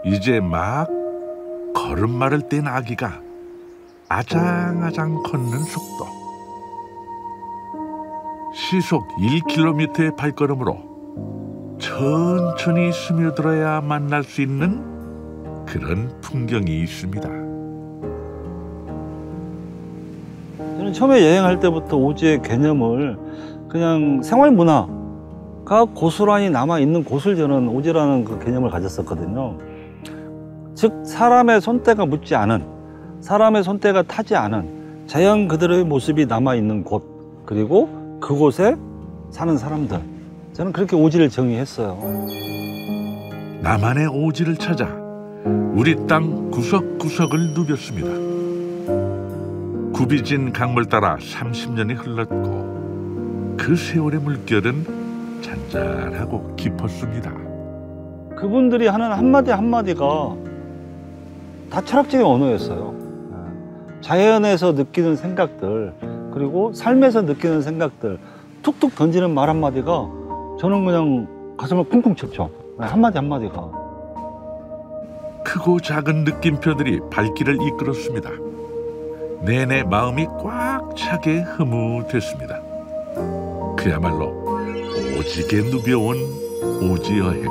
이제 막 걸음마를 뗀 아기가 아장아장 걷는 속도. 시속 1km의 발걸음으로 천천히 스며들어야 만날 수 있는 그런 풍경이 있습니다. 저는 처음에 여행할 때부터 오지의 개념을 그냥 생활문화가 고스란히 남아있는 곳을 저는 오지라는 그 개념을 가졌었거든요. 즉 사람의 손때가 묻지 않은, 사람의 손때가 타지 않은 자연 그대로의 모습이 남아있는 곳, 그리고 그곳에 사는 사람들, 저는 그렇게 오지를 정의했어요. 나만의 오지를 찾아 우리 땅 구석구석을 누볐습니다. 굽이진 강물 따라 30년이 흘렀고 그 세월의 물결은 잔잔하고 깊었습니다. 그분들이 하는 한마디 한마디가 다 철학적인 언어였어요. 자연에서 느끼는 생각들, 그리고 삶에서 느끼는 생각들 툭툭 던지는 말 한마디가 저는 그냥 가슴을 쿵쿵 쳤죠. 한마디 한마디가. 크고 작은 느낌표들이 발길을 이끌었습니다. 내내 마음이 꽉 차게 흐뭇했습니다. 그야말로 오지게 누벼온 오지 여행.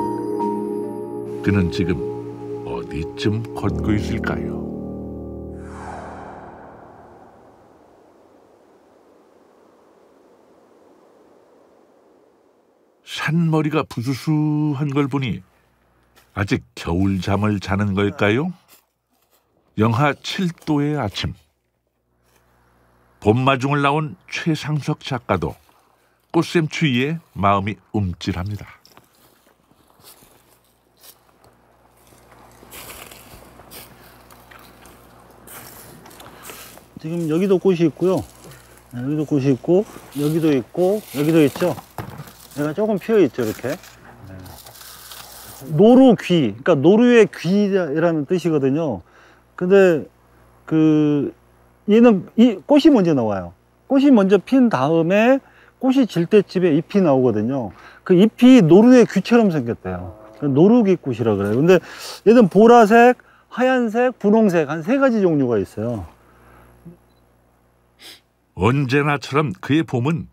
그는 지금 어디쯤 걷고 있을까요? 산머리가 부스스한 걸 보니 아직 겨울잠을 자는 걸까요? 영하 7도의 아침. 봄마중을 나온 최상석 작가도 꽃샘추위에 마음이 움찔합니다. 지금 여기도 꽃이 있고요. 여기도 꽃이 있고, 여기도 있고, 여기도 있죠. 얘가 조금 피어 있죠, 이렇게. 노루귀, 그러니까 노루의 귀라는 뜻이거든요. 근데 얘는 이 꽃이 먼저 나와요. 꽃이 먼저 핀 다음에 꽃이 질 때쯤에 잎이 나오거든요. 그 잎이 노루의 귀처럼 생겼대요. 노루귀 꽃이라 그래요. 근데 얘는 보라색, 하얀색, 분홍색 한 3가지 종류가 있어요. 언제나처럼 그의 봄은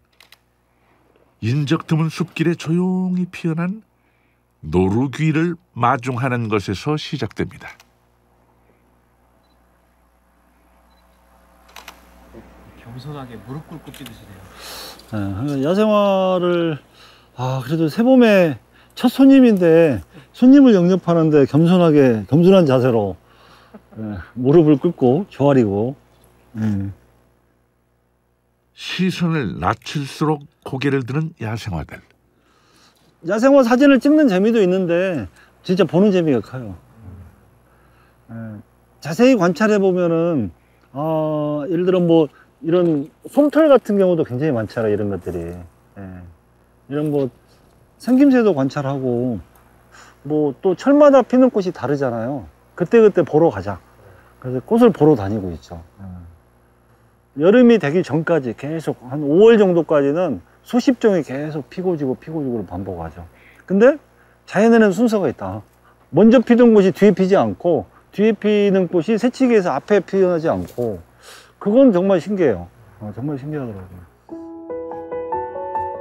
인적 드문 숲길에 조용히 피어난 노루귀를 마중하는 것에서 시작됩니다. 겸손하게 무릎 꿇고 뛰드시네요. 네, 야생화를 그래도 새봄에 첫 손님인데 손님을 영접하는데 겸손한 자세로 무릎을 꿇고 조아리고. 시선을 낮출수록 고개를 드는 야생화들. 야생화 사진을 찍는 재미도 있는데 진짜 보는 재미가 커요. 자세히 관찰해 보면은 예를 들어 뭐 이런 솜털 같은 경우도 굉장히 많잖아요. 이런 것들이. 이런 뭐 생김새도 관찰하고 뭐 또 철마다 피는 꽃이 다르잖아요. 그때그때 보러 가자. 그래서 꽃을 보러 다니고 있죠. 여름이 되기 전까지 계속 한 5월 정도까지는 수십 종이 계속 피고 지고 반복하죠. 근데 자연에는 순서가 있다. 먼저 피던 꽃이 뒤에 피지 않고 뒤에 피는 꽃이 새치기에서 앞에 피어나지 않고, 그건 정말 신기해요. 정말 신기하더라고요.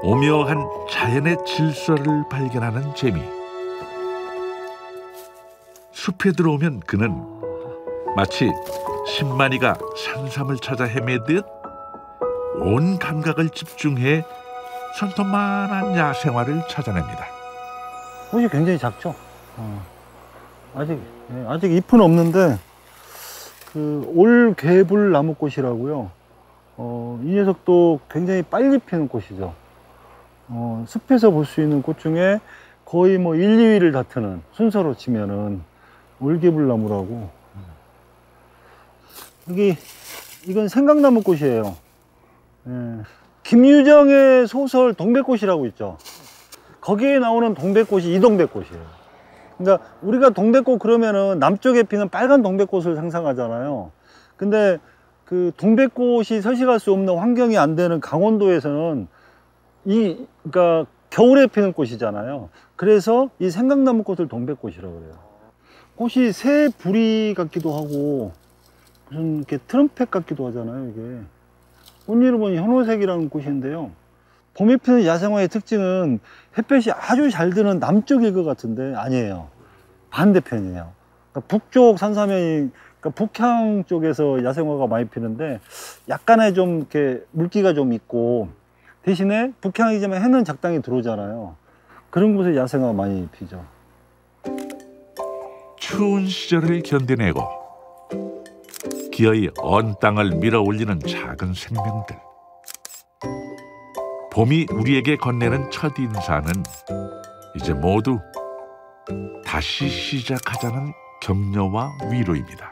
오묘한 자연의 질서를 발견하는 재미. 숲에 들어오면 그는 마치 신만이가 산삼을 찾아 헤매듯 온 감각을 집중해 손톱만한 야생화를 찾아냅니다. 꽃이 굉장히 작죠. 아직 잎은 없는데 올개불 나무꽃이라고요. 이 녀석도 굉장히 빨리 피는 꽃이죠. 숲에서 볼 수 있는 꽃 중에 거의 뭐 1, 2위를 다투는, 순서로 치면은 올개불 나무라고. 이건 생강나무 꽃이에요. 김유정의 소설 동백꽃이라고 있죠. 거기에 나오는 동백꽃이 이 동백꽃이에요. 그러니까 우리가 동백꽃 그러면은 남쪽에 피는 빨간 동백꽃을 상상하잖아요. 근데 그 동백꽃이 서식할 수 없는 환경이 안 되는 강원도에서는 그러니까 겨울에 피는 꽃이잖아요. 그래서 이 생강나무 꽃을 동백꽃이라고 그래요. 꽃이 새 부리 같기도 하고 무슨 이렇게 트럼펫 같기도 하잖아요. 이게 꽃 이름은 현호색이라는 꽃인데요. 봄에 피는 야생화의 특징은 햇볕이 아주 잘 드는 남쪽일 것 같은데 아니에요. 반대편이에요. 그러니까 북쪽 산사면이, 그러니까 북향 쪽에서 야생화가 많이 피는데 약간의 좀 이렇게 물기가 좀 있고, 대신에 북향이지만 해는 적당히 들어오잖아요. 그런 곳에 야생화가 많이 피죠. 추운 시절을 견뎌내고 기어이 언 땅을 밀어올리는 작은 생명들. 봄이 우리에게 건네는 첫 인사는 이제 모두 다시 시작하자는 격려와 위로입니다.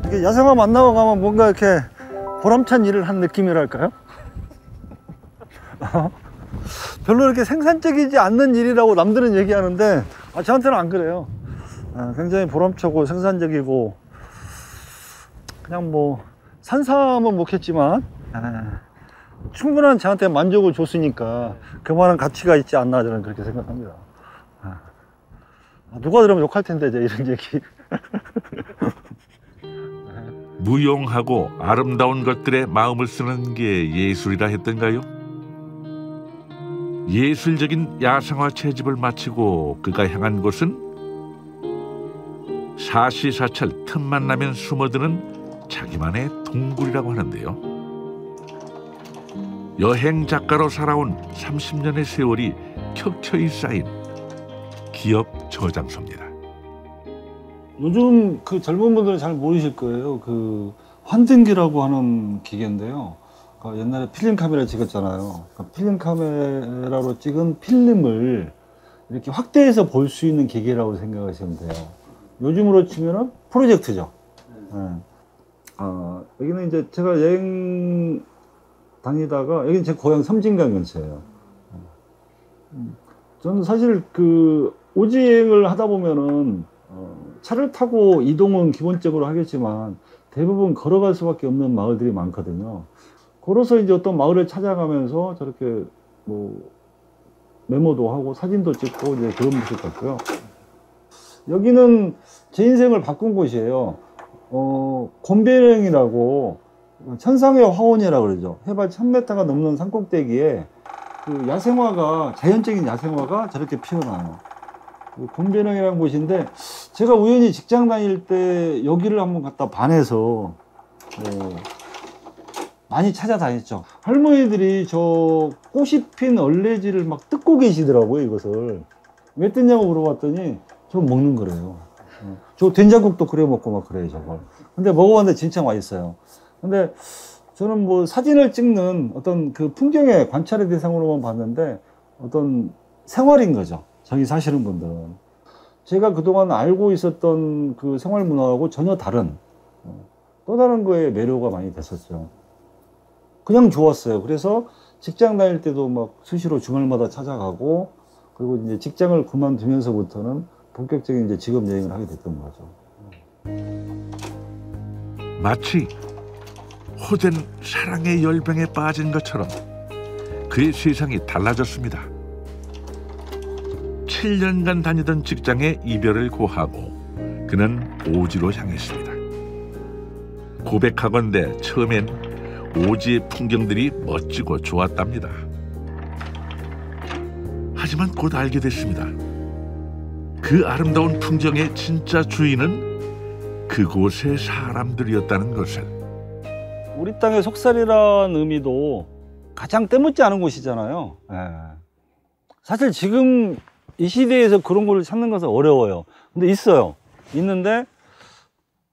이게 야생화 만나고 가면 뭔가 이렇게 보람찬 일을 한 느낌이랄까요? 별로 이렇게 생산적이지 않는 일이라고 남들은 얘기하는데 저한테는 안 그래요. 굉장히 보람차고 생산적이고, 그냥 뭐 산삼은 먹겠지만 충분한 저한테 만족을 줬으니까 그만한 가치가 있지 않나, 저는 그렇게 생각합니다. 누가 들으면 욕할 텐데 이제 이런 얘기. 무용하고 아름다운 것들에 마음을 쓰는 게 예술이라 했던가요? 예술적인 야생화 채집을 마치고 그가 향한 곳은 사시사철 틈만 나면 숨어드는 자기만의 동굴이라고 하는데요. 여행 작가로 살아온 30년의 세월이 켜켜이 쌓인 기억 저장소입니다. 요즘 그 젊은 분들은 잘 모르실 거예요. 그 환등기라고 하는 기계인데요. 그러니까 옛날에 필름 카메라 찍었잖아요. 그러니까 필름 카메라로 찍은 필름을 이렇게 확대해서 볼 수 있는 기계라고 생각하시면 돼요. 요즘으로 치면은 프로젝트죠. 네. 여기는 이제 제가 여행 다니다가, 여기는 제 고향 섬진강 근처예요. 저는 사실 그 오지 여행을 하다 보면은 차를 타고 이동은 기본적으로 하겠지만 대부분 걸어갈 수밖에 없는 마을들이 많거든요. 걸어서 이제 어떤 마을을 찾아가면서 저렇게 뭐 메모도 하고 사진도 찍고 이제 그런 모습 같고요. 여기는 제 인생을 바꾼 곳이에요. 곤배령이라고 천상의 화원이라고 그러죠. 해발 1000m가 넘는 산꼭대기에 그 야생화가, 자연적인 야생화가 저렇게 피어나요. 곤배령이라는 곳인데, 제가 우연히 직장 다닐 때 여기를 한번 갖다 반해서 많이 찾아다녔죠. 할머니들이 저 꽃이 핀 얼레지를 막 뜯고 계시더라고요. 이것을 왜 뜯냐고 물어봤더니 저 먹는 거래요. 저 된장국도 끓여 먹고 막 그래요, 저걸. 근데 먹어봤는데 진짜 맛있어요. 근데 저는 뭐 사진을 찍는 어떤 그 풍경의 관찰의 대상으로만 봤는데 어떤 생활인 거죠. 저기 사시는 분들은. 제가 그동안 알고 있었던 그 생활 문화하고 전혀 다른, 또 다른 거에 매료가 많이 됐었죠. 그냥 좋았어요. 그래서 직장 다닐 때도 막 수시로 주말마다 찾아가고, 그리고 이제 직장을 그만두면서부터는 본격적인 이제 직업 여행을 하게 됐던 거죠. 마치 호된 사랑의 열병에 빠진 것처럼 그의 세상이 달라졌습니다. 7년간 다니던 직장의 이별을 고하고 그는 오지로 향했습니다. 고백하건대 처음엔 오지의 풍경들이 멋지고 좋았답니다. 하지만 곧 알게 됐습니다. 그 아름다운 풍경의 진짜 주인은 그곳의 사람들이었다는 것을. 우리 땅의 속살이라는 의미도 가장 때묻지 않은 곳이잖아요. 사실 지금 이 시대에서 그런 걸 찾는 것은 어려워요. 근데 있어요. 있는데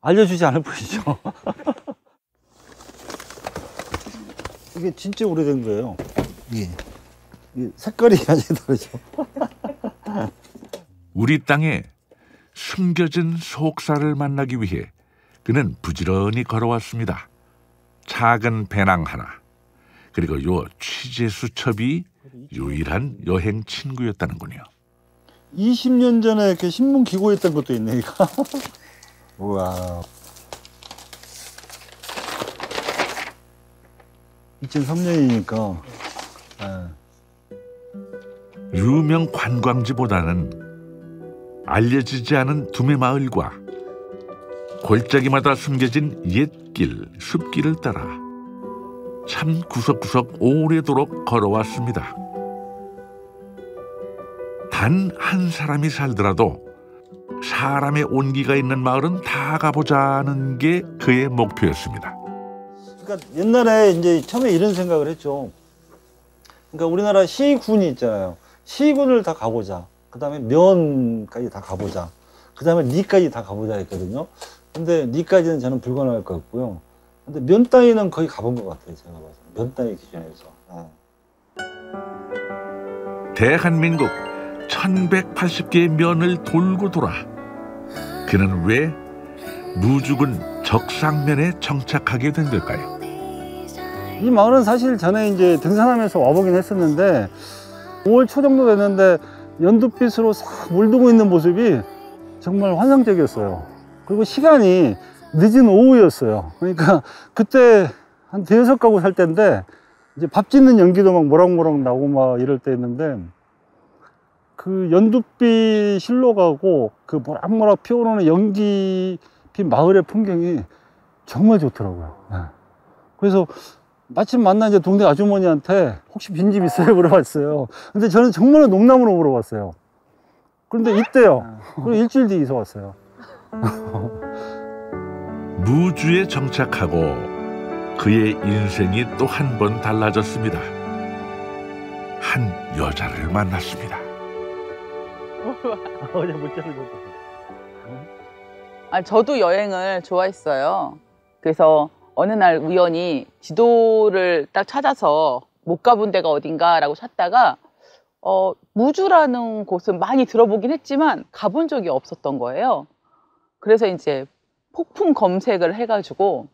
알려주지 않을 뿐이죠. 이게 진짜 오래된 거예요. 이게 색깔이 아주 다르죠. 우리 땅에 숨겨진 속살을 만나기 위해 그는 부지런히 걸어왔습니다. 작은 배낭 하나, 그리고 요 취재 수첩이 유일한 여행 친구였다는군요. 20년 전에 이렇게 신문 기고했던 것도 있네, 이거. 우와. 2003년이니까. 유명 관광지보다는 알려지지 않은 두메마을과 골짜기마다 숨겨진 옛길, 숲길을 따라 참 구석구석 오래도록 걸어왔습니다. 단 한 사람이 살더라도 사람의 온기가 있는 마을은 다 가보자는 게 그의 목표였습니다. 그러니까 옛날에 이제 처음에 이런 생각을 했죠. 그러니까 우리나라 시군이 있잖아요. 시군을 다 가보자. 그 다음에 면까지 다 가보자. 그 다음에 리까지 다 가보자 했거든요. 근데 리까지는 저는 불가능할 것 같고요. 근데 면 따위는 거의 가본 것 같아요. 제가 봐서. 면 따위 기준에서. 대한민국 1180개의 면을 돌고 돌아 그는 왜 무주군 적상면에 정착하게 된 걸까요? 이 마을은 사실 전에 이제 등산하면서 와보긴 했었는데 5월 초 정도 됐는데 연두빛으로 싹 물들고 있는 모습이 정말 환상적이었어요. 그리고 시간이 늦은 오후였어요. 그러니까 그때 한 대여섯 가구 살 때인데 이제 밥 짓는 연기도 막 모락모락 나고 막 이럴 때였는데 그 연두빛 실로가고 그 모락모락 피어오르는 연기 핀 마을의 풍경이 정말 좋더라고요. 그래서 마침 만난 이제 동네 아주머니한테 혹시 빈집 있어요? 물어봤어요. 근데 저는 정말 농담으로 물어봤어요. 그런데 있대요. 그리고 일주일 뒤에 이사 왔어요. 무주에 정착하고 그의 인생이 또 한 번 달라졌습니다. 한 여자를 만났습니다. 어제 못 자는 거. 저도 여행을 좋아했어요. 그래서 어느 날 우연히 지도를 딱 찾아서 못 가본 데가 어딘가라고 찾다가 무주라는 곳은 많이 들어보긴 했지만 가본 적이 없었던 거예요. 그래서 이제 폭풍 검색을 해가지고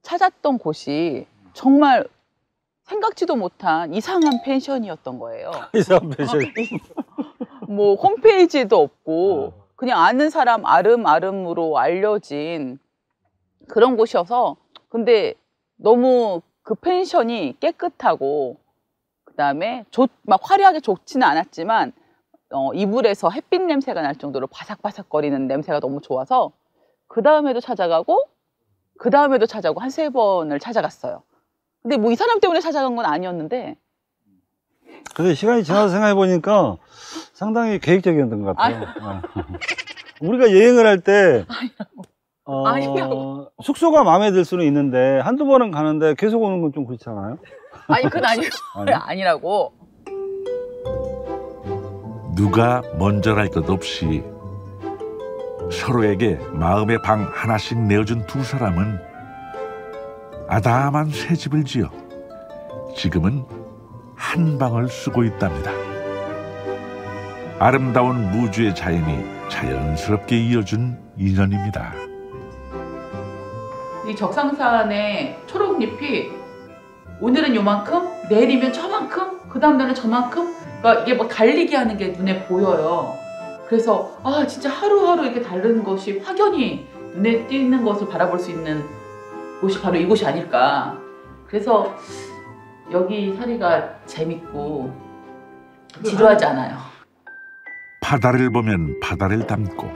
찾았던 곳이 정말 생각지도 못한 이상한 펜션이었던 거예요. 이상한 펜션. 뭐 홈페이지도 없고 그냥 아는 사람 아름아름으로 알려진 그런 곳이어서 근데 너무 그 펜션이 깨끗하고 그다음에 막 화려하게 좋지는 않았지만 이불에서 햇빛 냄새가 날 정도로 바삭바삭거리는 냄새가 너무 좋아서 그 다음에도 찾아가고 그 다음에도 찾아가고 한 3번을 찾아갔어요. 근데 뭐 이 사람 때문에 찾아간 건 아니었는데 근데 시간이 지나서 생각해 보니까 상당히 계획적이었던 것 같아요. 우리가 여행을 할 때 숙소가 마음에 들 수는 있는데 한두 번은 가는데 계속 오는 건 좀 그렇지 않아요? 아니 그건 아니라고. 누가 먼저랄 것 없이 서로에게 마음의 방 하나씩 내어준 두 사람은 아담한 새 집을 지어 지금은 한 방을 쓰고 있답니다. 아름다운 무주의 자연이 자연스럽게 이어준 인연입니다. 이 적상산의 초록잎이 오늘은 요만큼, 내일이면 저만큼, 그 다음 날은 저만큼, 그러니까 이게 뭐 달리기 하는 게 눈에 보여요. 그래서 진짜 하루하루 이렇게 다른 것이 확연히 눈에 띄는 것을 바라볼 수 있는 곳이 바로 이곳이 아닐까. 그래서 여기 살이가 재밌고 지루하지 않아요. 바다를 보면 바다를 담고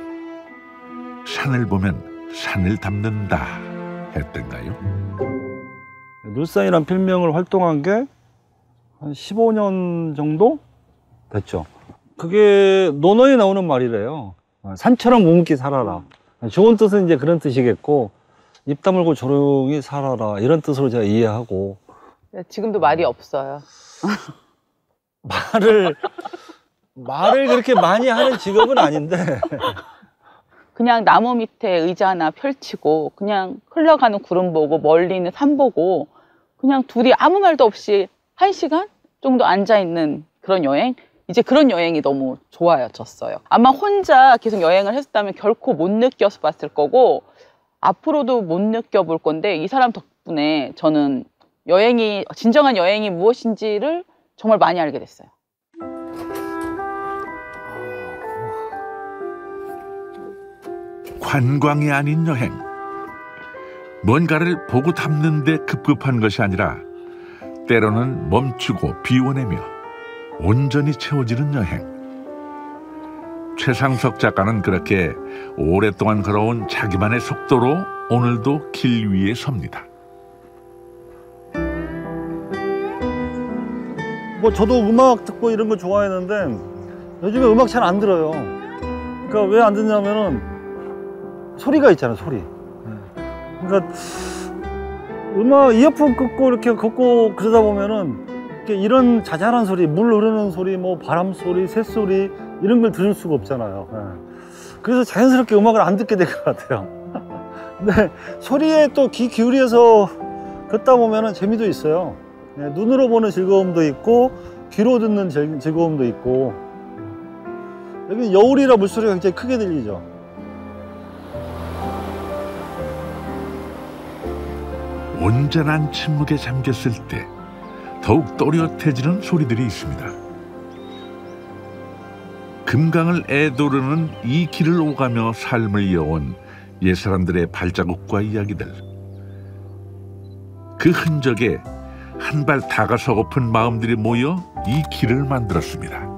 산을 보면 산을 담는다 했던가요? 놀산이란 필명을 활동한 게 한 15년 정도 됐죠. 그게 논어에 나오는 말이래요. 산처럼 묵묵히 살아라. 좋은 뜻은 이제 그런 뜻이겠고 입 다물고 조용히 살아라 이런 뜻으로 제가 이해하고. 지금도 말이 없어요. 말을 그렇게 많이 하는 직업은 아닌데 그냥 나무 밑에 의자 하나 펼치고 그냥 흘러가는 구름 보고 멀리 있는 산 보고 그냥 둘이 아무 말도 없이 1시간 정도 앉아있는 그런 여행? 이제 그런 여행이 너무 좋아졌어요. 아마 혼자 계속 여행을 했었다면 결코 못 느껴서 봤을 거고 앞으로도 못 느껴볼 건데 이 사람 덕분에 저는 진정한 여행이 무엇인지를 정말 많이 알게 됐어요. 관광이 아닌 여행. 뭔가를 보고 담는 데 급급한 것이 아니라 때로는 멈추고 비워내며 온전히 채워지는 여행. 최상석 작가는 그렇게 오랫동안 걸어온 자기만의 속도로 오늘도 길 위에 섭니다. 뭐 저도 음악 듣고 이런 거 좋아했는데 요즘에 음악 잘 안 들어요. 그러니까 왜 안 듣냐면은 소리가 있잖아, 소리. 그러니까 음악 이어폰 꽂고 이렇게 걷고 그러다 보면은 이런 자잘한 소리, 물 흐르는 소리, 뭐 바람 소리, 새 소리 이런 걸 들을 수가 없잖아요. 그래서 자연스럽게 음악을 안 듣게 된 것 같아요. 근데 소리에 또 귀 기울여서 걷다 보면은 재미도 있어요. 눈으로 보는 즐거움도 있고 귀로 듣는 즐거움도 있고. 여기 여울이라 물소리가 굉장히 크게 들리죠. 온전한 침묵에 잠겼을 때 더욱 또렷해지는 소리들이 있습니다. 금강을 애도르는 이 길을 오가며 삶을 이어온 옛사람들의 발자국과 이야기들. 그 흔적에 한 발 다가서고픈 마음들이 모여 이 길을 만들었습니다.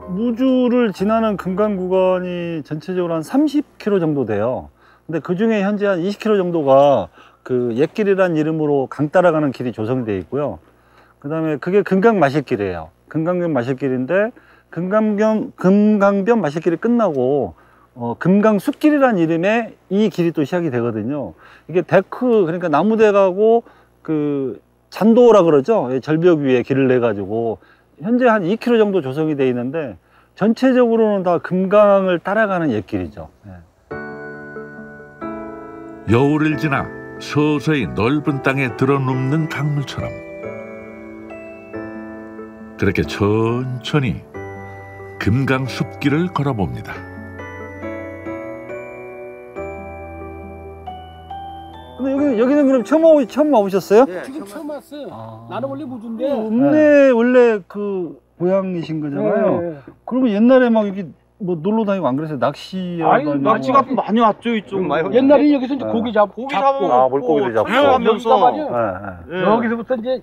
무주를 지나는 금강 구간이 전체적으로 한 30km 정도 돼요. 근데 그 중에 현재 한 20km 정도가 그 옛길이라는 이름으로 강 따라가는 길이 조성되어 있고요. 그 다음에 그게 금강마실길이에요. 금강변 마실길인데 금강변 마실길이 끝나고 금강숲길이라는 이름의 이 길이 또 시작이 되거든요. 이게 데크, 그러니까 나무대가고 그 잔도라 그러죠. 절벽 위에 길을 내 가지고 현재 한 2km 정도 조성이 되어 있는데 전체적으로는 다 금강을 따라가는 옛길이죠. 여울을 지나 서서히 넓은 땅에 들어눕는 강물처럼 그렇게 천천히 금강 숲길을 걸어봅니다. 근데 여기는 그럼 처음 와보셨어요? 네, 지금 처음 왔어요. 나는 원래 무주인데. 읍내 원래 그 고향이신 거잖아요. 네. 그러면 옛날에 막 여기 뭐 놀러 다니고 안 그랬어요? 낚시 낚시가 많이 왔죠 이쪽. 옛날에 여기서 이제 고기 잡고 물고기를 잡고 하면서 말이야. 여기서부터 이제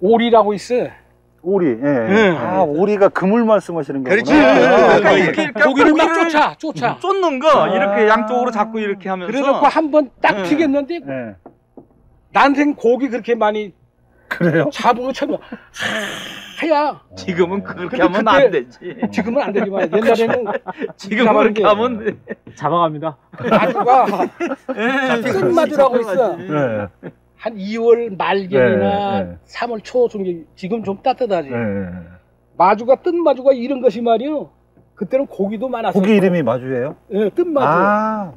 오리라고 있어. 오리, 오리가 그물 말씀하시는 거구나. 그렇지. 고기를 막 쫓아. 쫓는 거 이렇게 양쪽으로 잡고 이렇게 하면서. 그래갖고 한 번 딱 튀겼는데 난생 고기 그렇게 많이 그래요? 잡은 거 처음. 하야. 지금은 그렇게 하면 안 되지. 지금은 안 되지만 옛날에는 지금은 그렇게 하면 잡아갑니다. 마주가 끝마주라고 있어. 한 2월 말경이나 3월 초 중에 지금 좀 따뜻하지. 마주가 뜬 마주가 이런 것이 말이요. 그때는 고기도 많았어요. 고기 이름이 마주예요? 네, 뜬 마주. 아,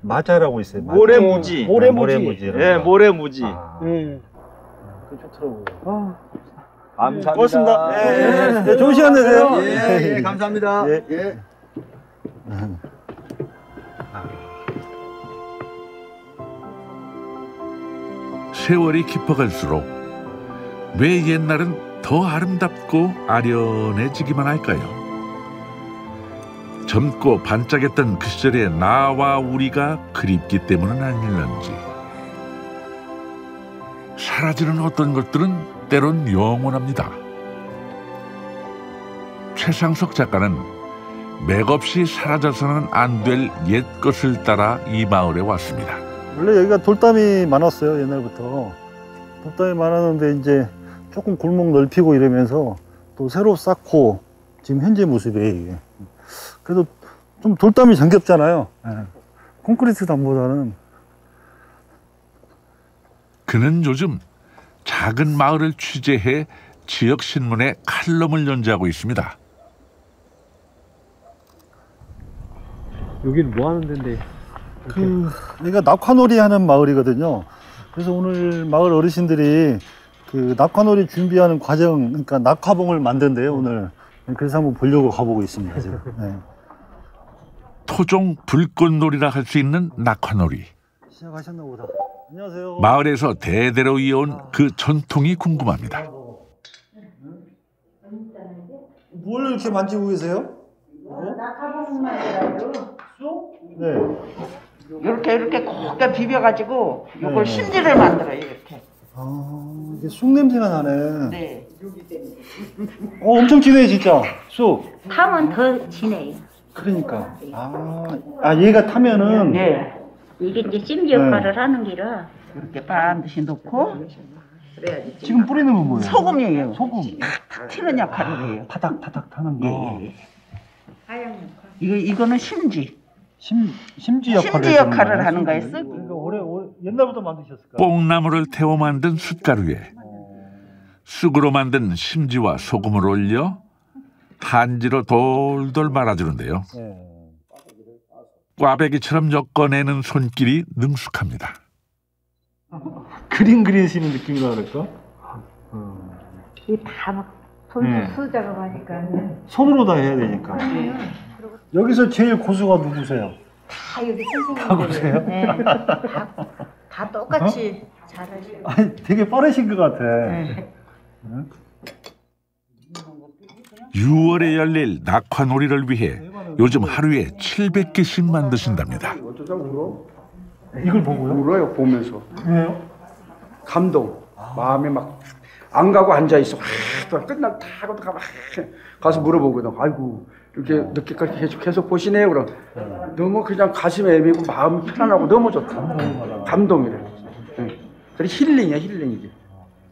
마자라고 있어요. 모래무지. 모래무지. 예, 모래무지. 그 좋더라고요. 감사합니다. 고맙습니다. 네, 좋은 시간 되세요. 예, 감사합니다. 세월이 깊어갈수록 왜 옛날은 더 아름답고 아련해지기만 할까요? 젊고 반짝였던 그 시절의 나와 우리가 그립기 때문은 아닐런지 사라지는 어떤 것들은 때론 영원합니다. 최상석 작가는 맥없이 사라져서는 안 될 옛 것을 따라 이 마을에 왔습니다. 원래 여기가 돌담이 많았어요. 옛날부터 돌담이 많았는데 이제 조금 골목 넓히고 이러면서 또 새로 쌓고 지금 현재 모습이에요. 이게. 그래도 좀 돌담이 정겹잖아요. 콘크리트 담보다는. 그는 요즘 작은 마을을 취재해 지역 신문에 칼럼을 연재하고 있습니다. 여기는 뭐 하는 데인데? 여기가 낙화놀이 하는 마을이거든요. 그래서 오늘 마을 어르신들이 그 낙화놀이 준비하는 과정, 그러니까 낙화봉을 만든대요, 오늘. 그래서 한번 보려고 가보고 있습니다, 지금. 토종 불꽃놀이라 할 수 있는 낙화놀이. 시작하셨나 보다. 안녕하세요. 마을에서 대대로 이어온 그 전통이 궁금합니다. 뭘 이렇게 만지고 계세요? 낙하봉만이라고 네. 이렇게 곱게 비벼가지고 이걸 심지를 만들어요. 이렇게 아, 이게 쑥 냄새가 나네. 네. 엄청 진해, 진짜. 쑥. 타면 더 진해요. 그러니까. 얘가 타면은. 네. 이게 이제 심지 역할을 하는 기라 이렇게 반드시 넣고 그래야지. 지금 뿌리는 건 뭐예요? 소금이에요. 소금. 탁 튀는 역할을 해요. 타닥타닥 타는 거. 예. 이거는 심지. 심지 역할을, 심지 역할을 하는 거예요. 그러니까 옛날부터 만드셨을까요? 뽕나무를 태워 만든 숯가루에 쑥으로 만든 심지와 소금을 올려 한지로 돌돌 말아주는데요. 꽈배기처럼 엮어내는 손길이 능숙합니다. 그림 그리시는 느낌이라 그럴까? 이다 손수 작업하니까 손으로 다 해야 되니까. 여기서 제일 고수가 누구세요? 다 여기 다 고수예요? 네. 다 똑같이 잘하시고. 아니, 되게 빠르신 것 같아. 네. 6월에 열릴 낙화놀이를 위해 요즘 하루에 700개씩 만드신답니다. 이걸 보고요? 울어요 보면서. 왜요? 감동. 마음에 막 안 가고 앉아 있어. 끝날 다 하고 가서 물어보거든. 아이고 이렇게 늦게까지 계속 보시네요. 그럼 너무 그냥 가슴에 애미고 마음 편안하고 너무 좋다. 감동이래. 그래 힐링이야 힐링이지.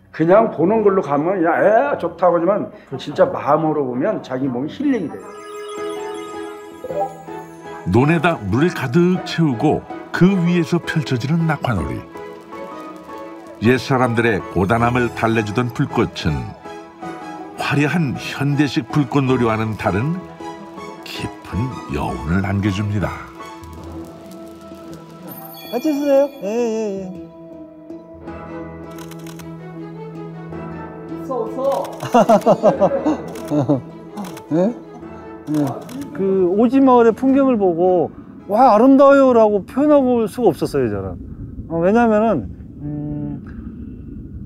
그냥 보는 걸로 가면 그냥 좋다고 하지만 진짜 마음으로 보면 자기 몸이 힐링이 돼요. 논에다 물을 가득 채우고 그 위에서 펼쳐지는 낙화놀이. 옛사람들의 고단함을 달래주던 불꽃은 화려한 현대식 불꽃놀이와는 다른 깊은 여운을 남겨줍니다. 같이 쓰세요? 예. 네? 그 오지마을의 풍경을 보고 와 아름다워요라고 표현하고 수가 없었어요 저는. 왜냐면은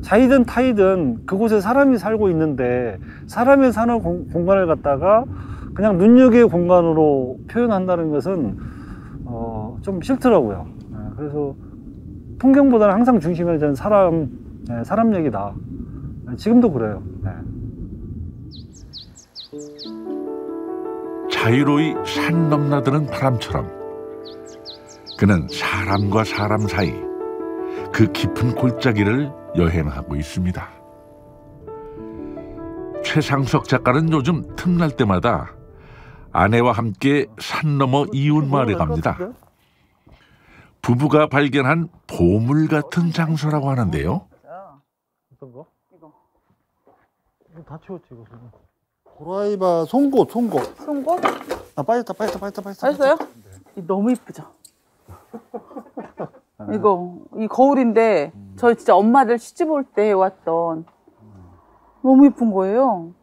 자이든 타이든 그곳에 사람이 살고 있는데 사람이 사는 공간을 갖다가 그냥 눈여겨의 공간으로 표현한다는 것은 좀 싫더라고요. 그래서 풍경보다는 항상 중심에 저는 사람 얘기다. 지금도 그래요. 자유로이 산 넘나드는 바람처럼 그는 사람과 사람 사이 그 깊은 골짜기를 여행하고 있습니다. 최상석 작가는 요즘 틈날 때마다 아내와 함께 산 너머 이웃마을에 갑니다. 부부가 발견한 보물 같은 장소라고 하는데요. 어떤 거? 이거 다 치웠지 이거. 고라이바 송곳. 송곳? 빠졌다. 알았어요? 너무 이쁘죠? 이 거울인데 저 진짜 엄마를 시집 올 때 왔던 너무 이쁜 거예요.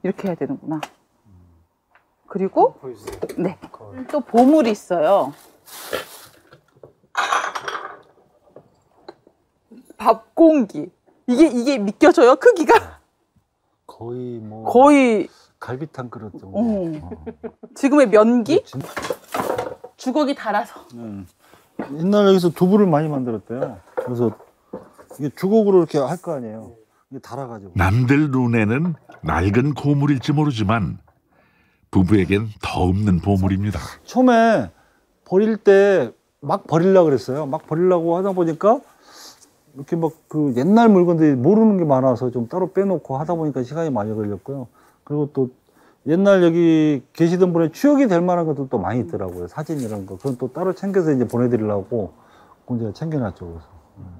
이렇게 해야 되는구나. 그리고 네, 또 보물이 있어요. 밥 공기. 이게 믿겨져요? 크기가? 거의 갈비탕 그릇 정도. 지금의 면기? 주걱이 달아서. 옛날 여기서 두부를 많이 만들었대요. 그래서 이게 주걱으로 이렇게 할 거 아니에요. 이게 달아가지고. 남들 눈에는 낡은 고물일지 모르지만 부부에겐 더 없는 보물입니다. 처음에 버릴 때 막 버리려고 그랬어요. 막 버리려고 하다 보니까 이렇게 막 그 옛날 물건들이 모르는 게 많아서 좀 따로 빼놓고 하다 보니까 시간이 많이 걸렸고요. 그리고 또 옛날 여기 계시던 분의 추억이 될 만한 것도 또 많이 있더라고요. 사진 이런 거. 그건 또 따로 챙겨서 이제 보내드리려고 그건 제가 챙겨놨죠. 그래서.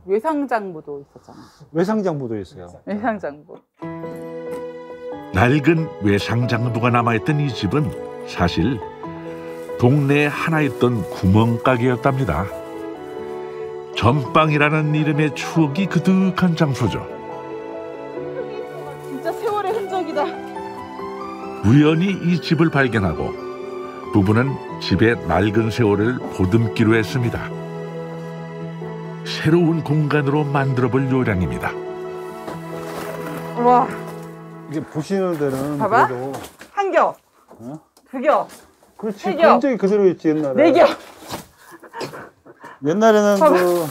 외상장부도 있었잖아. 외상장부도 있어요. 외상장부. 낡은 외상장부가 남아있던 이 집은 사실 동네에 하나 있던 구멍가게였답니다. 전방이라는 이름의 추억이 그득한 장소죠. 진짜 세월의 흔적이다. 우연히 이 집을 발견하고 부부는 집의 낡은 세월을 보듬기로 했습니다. 새로운 공간으로 만들어볼 요량입니다. 와, 이게 보시는 데는 봐봐. 그래도 한 겹, 두 겹, 그렇지. 세 겹. 굉장히 그대로 있지 옛날에. 네 겹. 옛날에는 봐봐. 그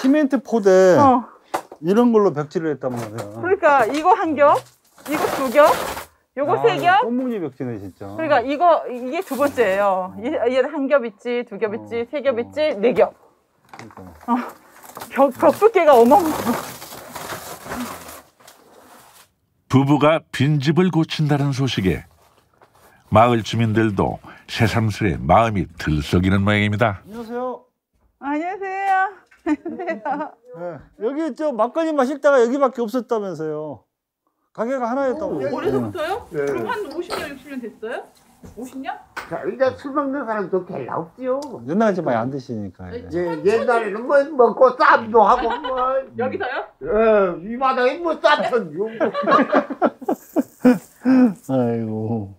시멘트 포대 이런 걸로 벽지를 했단 말이야. 그러니까 이거 한 겹, 이거 두 겹, 요거 세 겹. 꽃무늬 벽지네 진짜. 그러니까 이게 두 번째예요. 얘 한 겹 있지, 두 겹 있지, 세 겹 있지, 네 겹. 그러니까. 벽 두께가 어마어마해. 부부가 빈집을 고친다는 소식에 마을 주민들도 새삼스레 마음이 들썩이는 모양입니다. 안녕하세요. 안녕하세요. 안녕하세요. 네. 여기 저 막걸리 마실 때가 여기밖에 없었다면서요. 가게가 하나였다고. 어려서부터요? 네. 그럼 한 50년, 60년 됐어요? 50년? 자, 일단 술 먹는 사람도 별로 없지요. 옛날에 좀 많이 안 드시니까. 옛날에는 뭐 먹고 쌈도 하고 뭐. 여기서요? 이 마당에 뭐 쌈천요. 아이고.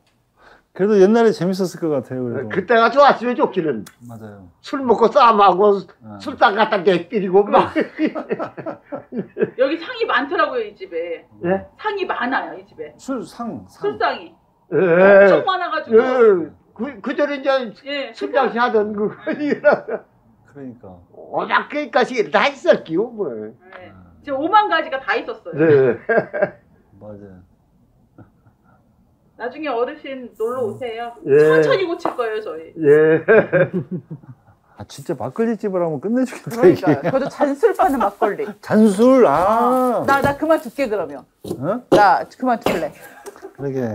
그래도 옛날에 재밌었을 것 같아요. 그래도. 그때가 좋았으면 좋기는. 맞아요. 술 먹고 쌈하고 술당 갖다 내끼리고 막. 여기 상이 많더라고요, 이 집에. 예? 상이 많아요, 이 집에. 술상이. 엄청 많아가지고. 그전에 이제 예, 술장시 하던 그. 그러니까. 워낙 그까지 다 있었기요, 뭐. 네. 지금 5만 가지가 다 있었어요. 네. 맞아요. 나중에 어르신 놀러 오세요. 예. 천천히 고칠 거예요, 저희. 예. 아, 진짜 막걸리 집을 하면 끝내주겠다. 그러니까요. 이게. 저도 잔술 파는 막걸리. 잔술, 나 그만둘게, 그러면. 어? 나 그만둘래. 그러게.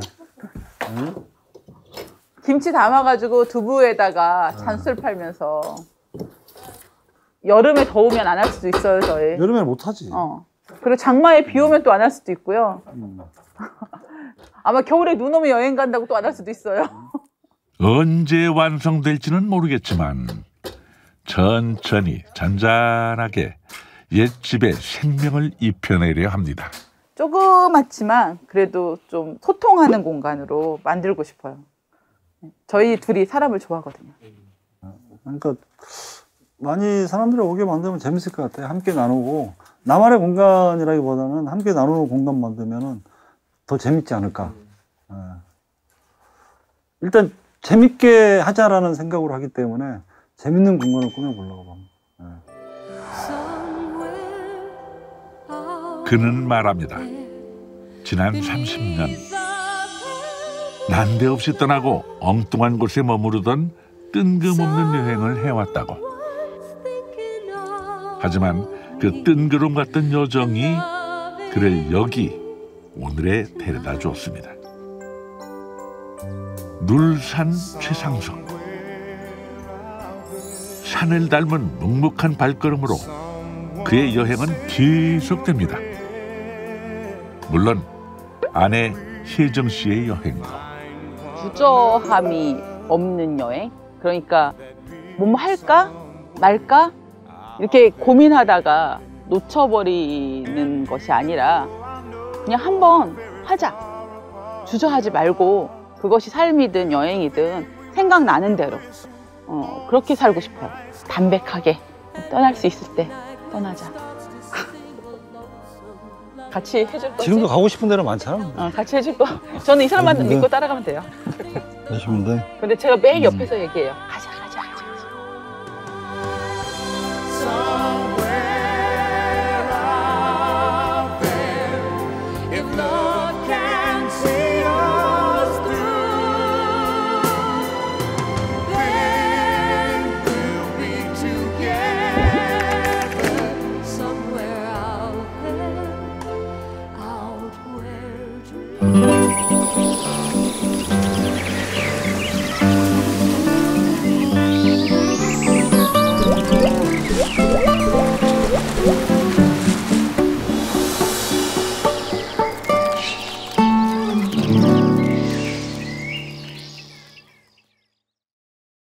김치 담아가지고 두부에다가 잔술 팔면서. 여름에 더우면 안 할 수도 있어요, 저희. 여름에 못하지. 그리고 장마에 비 오면 또 안 할 수도 있고요. 아마 겨울에 눈 오면 여행 간다고 또 안 할 수도 있어요. 언제 완성될지는 모르겠지만 천천히 잔잔하게 옛집에 생명을 입혀내려 합니다. 조그맣지만 그래도 좀 소통하는 공간으로 만들고 싶어요. 저희 둘이 사람을 좋아하거든요. 그러니까 많이 사람들이 오게 만들면 재밌을 것 같아요. 함께 나누고 나만의 공간이라기보다는 함께 나누는 공간 만들면은 더 재밌지 않을까. 일단 재밌게 하자라는 생각으로 하기 때문에 재밌는 공간을 꾸며보려고 합니다. 그는 말합니다. 지난 30년 난데없이 떠나고 엉뚱한 곳에 머무르던 뜬금없는 여행을 해왔다고. 하지만 그 뜬구름 같던 여정이 그를 여기 오늘에 데려다 줬습니다. 눌산 최상성. 산을 닮은 묵묵한 발걸음으로 그의 여행은 계속됩니다. 물론 아내 혜정 씨의 여행도. 주저함이 없는 여행? 그러니까 뭐 할까? 말까? 이렇게 고민하다가 놓쳐버리는 것이 아니라 그냥 한번 하자. 주저하지 말고 그것이 삶이든 여행이든 생각나는 대로 그렇게 살고 싶어요. 담백하게 떠날 수 있을 때 떠나자. 같이 해줄 거지? 지금도 가고 싶은 데는 많잖아. 같이 해줄 거. 저는 이 사람만 믿고 따라가면 돼요. 그러시면 돼. 근데 제가 매일 옆에서 얘기해요. 가자.